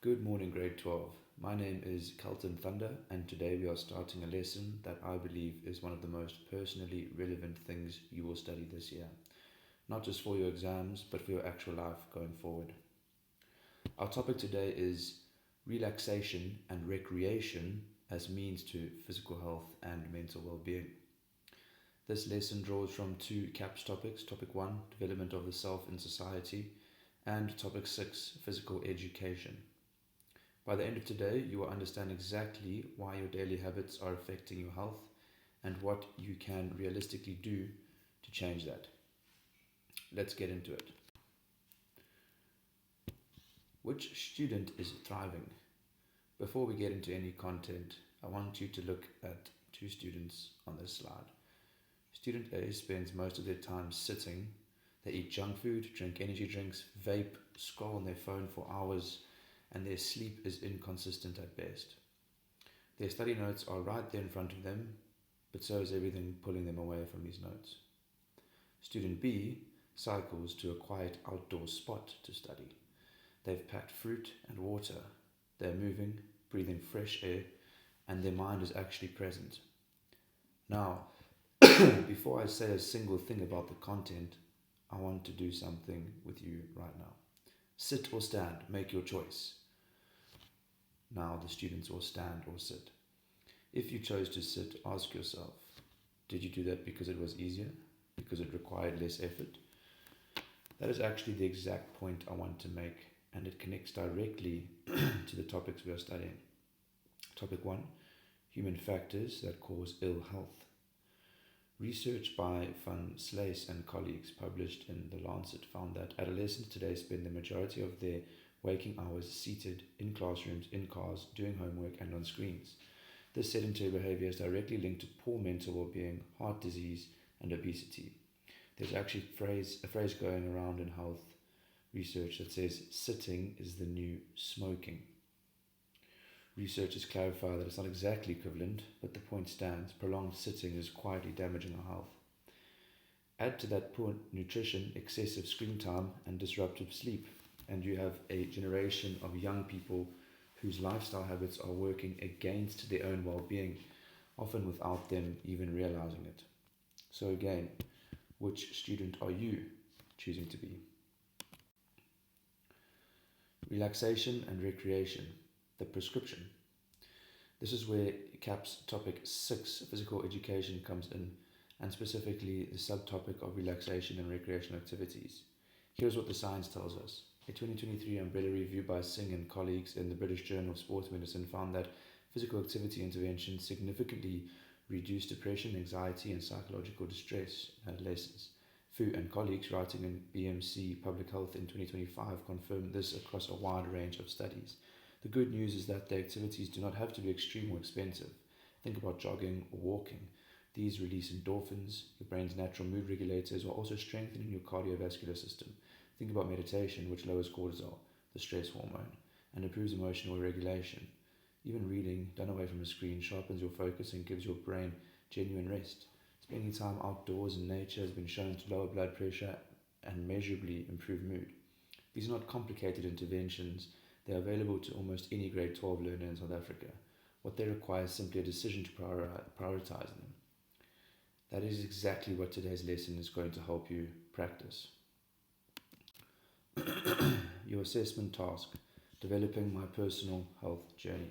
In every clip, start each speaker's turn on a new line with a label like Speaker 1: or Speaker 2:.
Speaker 1: Good morning, grade 12. My name is Kelton Thunder, and today we are starting a lesson that I believe is one of the most personally relevant things you will study this year. Not just for your exams, but for your actual life going forward. Our topic today is relaxation and recreation as means to physical health and mental well being. This lesson draws from two CAPS topics: Topic 1, Development of the Self in Society, and Topic 6, Physical Education. By the end of today, you will understand exactly why your daily habits are affecting your health and what you can realistically do to change that. Let's get into it. Which student is thriving? Before we get into any content, I want you to look at two students on this slide. Student A spends most of their time sitting. They eat junk food, drink energy drinks, vape, scroll on their phone for hours, and their sleep is inconsistent at best. Their study notes are right there in front of them, but so is everything pulling them away from these notes. Student B cycles to a quiet outdoor spot to study. They've packed fruit and water. They're moving, breathing fresh air, and their mind is actually present. Now, before I say a single thing about the content, I want to do something with you right now. Sit or stand, make your choice. Now the students will stand or sit. If you chose to sit, ask yourself, did you do that because it was easier? Because it required less effort? That is actually the exact point I want to make, and it connects directly to the topics we are studying. Topic 1, Human Factors that Cause Ill Health. Research by Van Slees and colleagues published in The Lancet found that adolescents today spend the majority of their waking hours seated in classrooms, in cars, doing homework, and on screens. This sedentary behavior is directly linked to poor mental well-being, heart disease, and obesity. There's actually a phrase going around in health research that says sitting is the new smoking. Researchers clarify that it's not exactly equivalent, but the point stands. Prolonged sitting is quietly damaging our health. Add to that poor nutrition, excessive screen time, and disruptive sleep, and you have a generation of young people whose lifestyle habits are working against their own well-being, often without them even realizing it. So again, which student are you choosing to be? Relaxation and recreation, the prescription. This is where CAPS topic 6, physical education, comes in, and specifically the subtopic of relaxation and recreational activities. Here's what the science tells us. A 2023 umbrella review by Singh and colleagues in the British Journal of Sports Medicine found that physical activity interventions significantly reduce depression, anxiety, and psychological distress in adolescents. Fu and colleagues writing in BMC Public Health in 2025 confirmed this across a wide range of studies. The good news is that the activities do not have to be extreme or expensive. Think about jogging or walking. These release endorphins, your brain's natural mood regulators, while also strengthening your cardiovascular system. Think about meditation, which lowers cortisol, the stress hormone, and improves emotional regulation. Even reading, done away from a screen, sharpens your focus and gives your brain genuine rest. Spending time outdoors in nature has been shown to lower blood pressure and measurably improve mood. These are not complicated interventions. They are available to almost any grade 12 learner in South Africa. What they require is simply a decision to prioritize them. That is exactly what today's lesson is going to help you practice. Your assessment task, developing my personal health journey.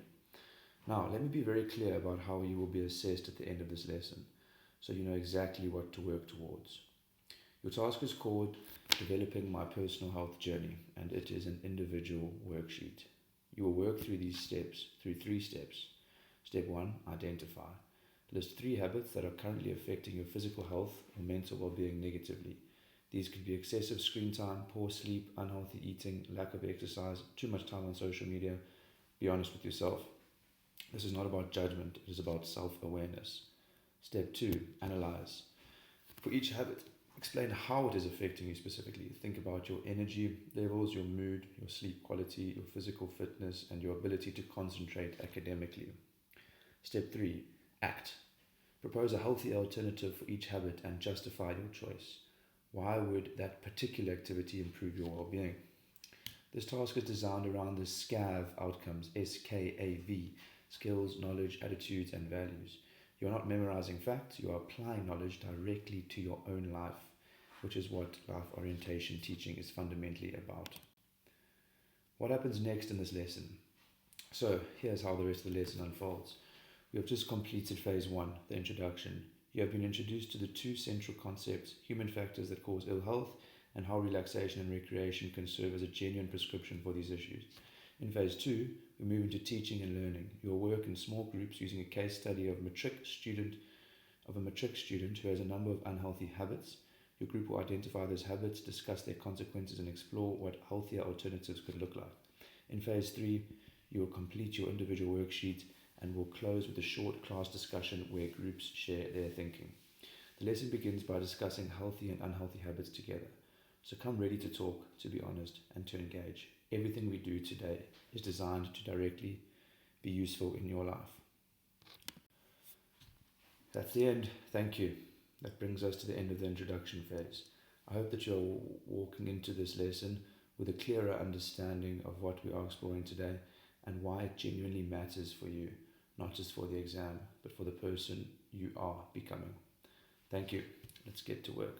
Speaker 1: Now, let me be very clear about how you will be assessed at the end of this lesson, so you know exactly what to work towards. Your task is called Developing My Personal Health Journey, and it is an individual worksheet. You will work through three steps. Step 1, identify. List 3 habits that are currently affecting your physical health or mental well-being negatively. These could be excessive screen time, poor sleep, unhealthy eating, lack of exercise, too much time on social media. Be honest with yourself. This is not about judgment, it is about self-awareness. Step 2, analyze. For each habit, explain how it is affecting you specifically. Think about your energy levels, your mood, your sleep quality, your physical fitness, and your ability to concentrate academically. Step 3, act. Propose a healthy alternative for each habit and justify your choice. Why would that particular activity improve your well-being? This task is designed around the SCAV outcomes, SKAV, skills, knowledge, attitudes, and values. You're not memorizing facts, you are applying knowledge directly to your own life, which is what life orientation teaching is fundamentally about. What happens next in this lesson? So, here's how the rest of the lesson unfolds. We have just completed phase 1, the introduction. You have been introduced to the two central concepts, human factors that cause ill health and how relaxation and recreation can serve as a genuine prescription for these issues. In phase 2, we move into teaching and learning. You will work in small groups using a case study of a matric student who has a number of unhealthy habits. Your group will identify those habits, discuss their consequences, and explore what healthier alternatives could look like. In phase 3, you will complete your individual worksheet and will close with a short class discussion where groups share their thinking. The lesson begins by discussing healthy and unhealthy habits together. So come ready to talk, to be honest, and to engage. Everything we do today is designed to directly be useful in your life. That's the end. Thank you. That brings us to the end of the introduction phase. I hope that you're walking into this lesson with a clearer understanding of what we are exploring today and why it genuinely matters for you, not just for the exam, but for the person you are becoming. Thank you. Let's get to work.